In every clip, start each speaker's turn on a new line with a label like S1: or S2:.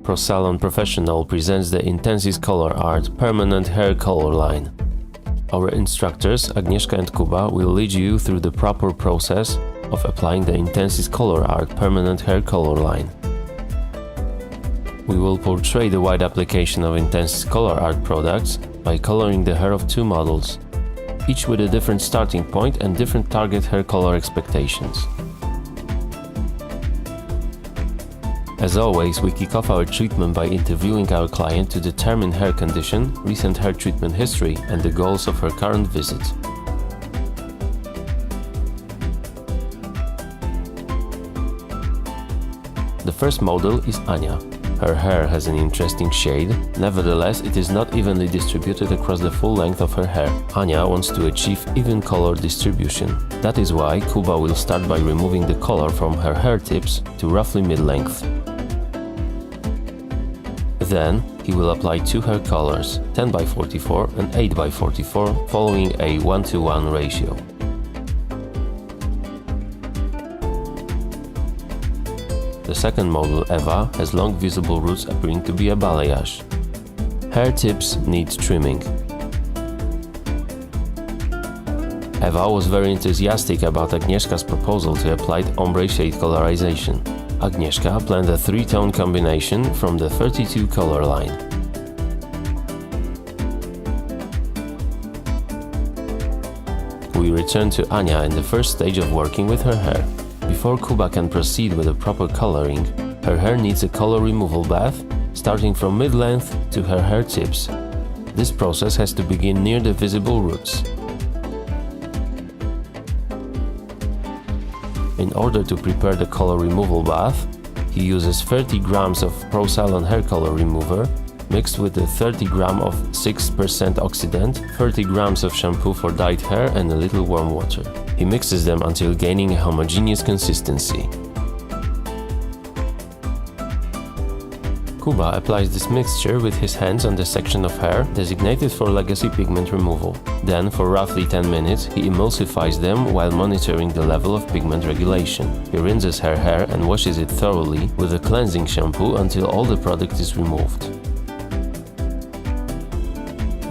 S1: Pro Salon Professional presents the Intensis Color Art Permanent Hair Color line. Our instructors, Agnieszka and Kuba, will lead you through the proper process of applying the Intensis Color Art Permanent Hair Color line. We will portray the wide application of Intensis Color Art products by coloring the hair of two models, each with a different starting point and different target hair color expectations. As always, we kick off our treatment by interviewing our client to determine her condition, recent hair treatment history, and the goals of her current visit. The first model is Ania. Her hair has an interesting shade, nevertheless it is not evenly distributed across the full length of her hair. Ania wants to achieve even color distribution. That is why Kuba will start by removing the color from her hair tips to roughly mid-length. Then, he will apply two hair colors, 10x44 and 8x44, following a 1:1 ratio. The second model, Eva, has long visible roots appearing to be a balayage. Hair tips need trimming. Eva was very enthusiastic about Agnieszka's proposal to apply ombre shade colorization. Agnieszka planned a three-tone combination from the 32 color line. We return to Ania in the first stage of working with her hair. Before Kuba can proceed with the proper coloring, her hair needs a color removal bath, starting from mid-length to her hair tips. This process has to begin near the visible roots. In order to prepare the color removal bath, he uses 30 grams of Pro Salon hair color remover mixed with the 30 grams of 6% oxidant, 30 grams of shampoo for dyed hair and a little warm water. He mixes them until gaining a homogeneous consistency. Kuba applies this mixture with his hands on the section of hair designated for legacy pigment removal. Then, for roughly 10 minutes, he emulsifies them while monitoring the level of pigment regulation. He rinses her hair and washes it thoroughly with a cleansing shampoo until all the product is removed.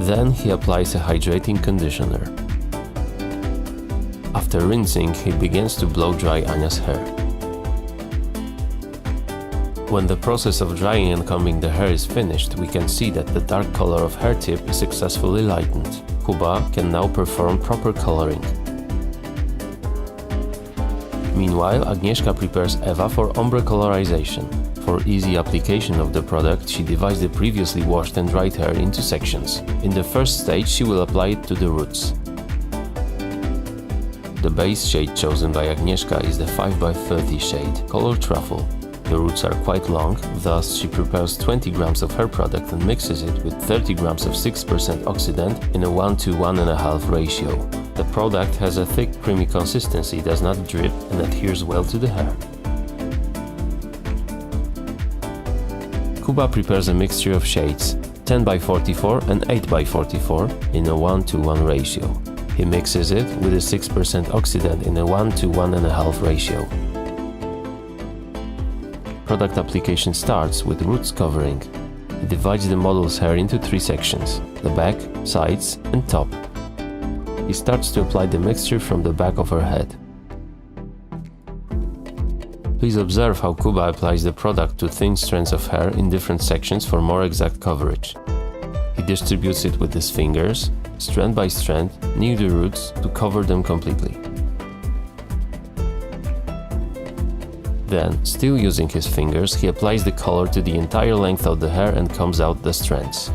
S1: Then he applies a hydrating conditioner. After rinsing, he begins to blow dry Ania's hair. When the process of drying and combing the hair is finished, we can see that the dark color of hair tip is successfully lightened. Kuba can now perform proper coloring. Meanwhile, Agnieszka prepares Eva for ombre colorization. For easy application of the product, she divides the previously washed and dried hair into sections. In the first stage, she will apply it to the roots. The base shade chosen by Agnieszka is the 5x30 shade, color truffle. The roots are quite long, thus she prepares 20 grams of her product and mixes it with 30 grams of 6% oxidant in a 1:1.5 ratio. The product has a thick, creamy consistency, does not drip and adheres well to the hair. Kuba prepares a mixture of shades, 10x44 and 8x44 in a 1:1 ratio. He mixes it with a 6% oxidant in a 1:1.5 ratio. Product application starts with roots covering. He divides the model's hair into three sections, the back, sides and top. He starts to apply the mixture from the back of her head. Please observe how Kuba applies the product to thin strands of hair in different sections for more exact coverage. He distributes it with his fingers, strand by strand, near the roots to cover them completely. Then, still using his fingers, he applies the color to the entire length of the hair and combs out the strands.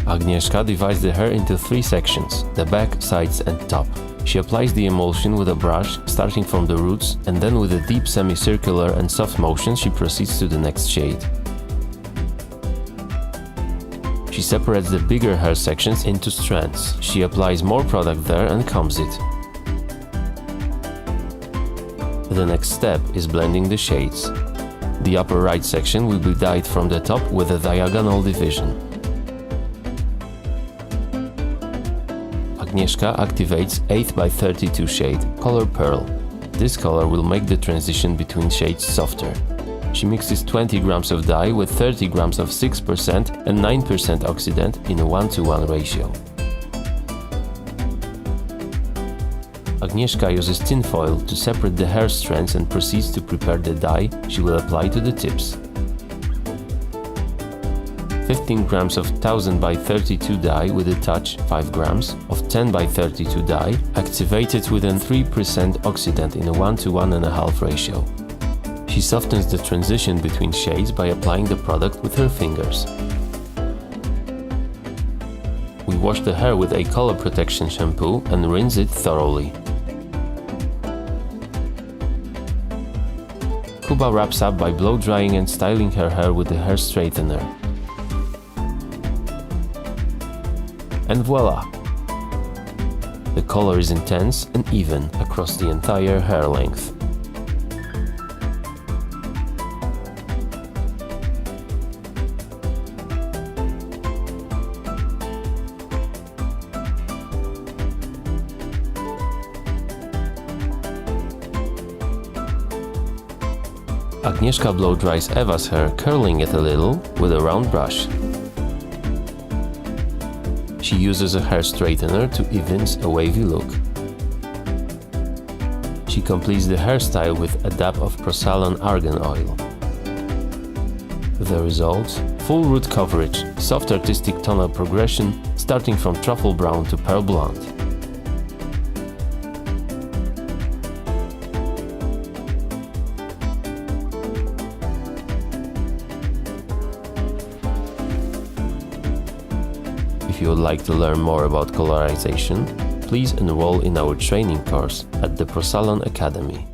S1: Agnieszka divides the hair into three sections, the back, sides and top. She applies the emulsion with a brush, starting from the roots, and then with a deep semicircular and soft motion she proceeds to the next shade. She separates the bigger hair sections into strands. She applies more product there and combs it. The next step is blending the shades. The upper right section will be dyed from the top with a diagonal division. Agnieszka activates 8x32 shade, color pearl. This color will make the transition between shades softer. She mixes 20 grams of dye with 30 grams of 6% and 9% oxidant in a 1:1 ratio. Agnieszka uses tinfoil to separate the hair strands and proceeds to prepare the dye she will apply to the tips. 15 grams of 1000 by 32 dye with a touch, 5 grams of 10 by 32 dye, activated with a 3% oxidant in a 1:1.5 ratio. She softens the transition between shades by applying the product with her fingers. We wash the hair with a color protection shampoo and rinse it thoroughly. Kuba wraps up by blow drying and styling her hair with the hair straightener. And voila! The color is intense and even across the entire hair length. Agnieszka blow dries Ewa's hair, curling it a little with a round brush. She uses a hair straightener to evens a wavy look. She completes the hairstyle with a dab of Prosalon argan oil. The result? Full root coverage, soft artistic tonal progression, starting from truffle brown to pearl blonde. If you would like to learn more about colorization, please enroll in our training course at the Prosalon Academy.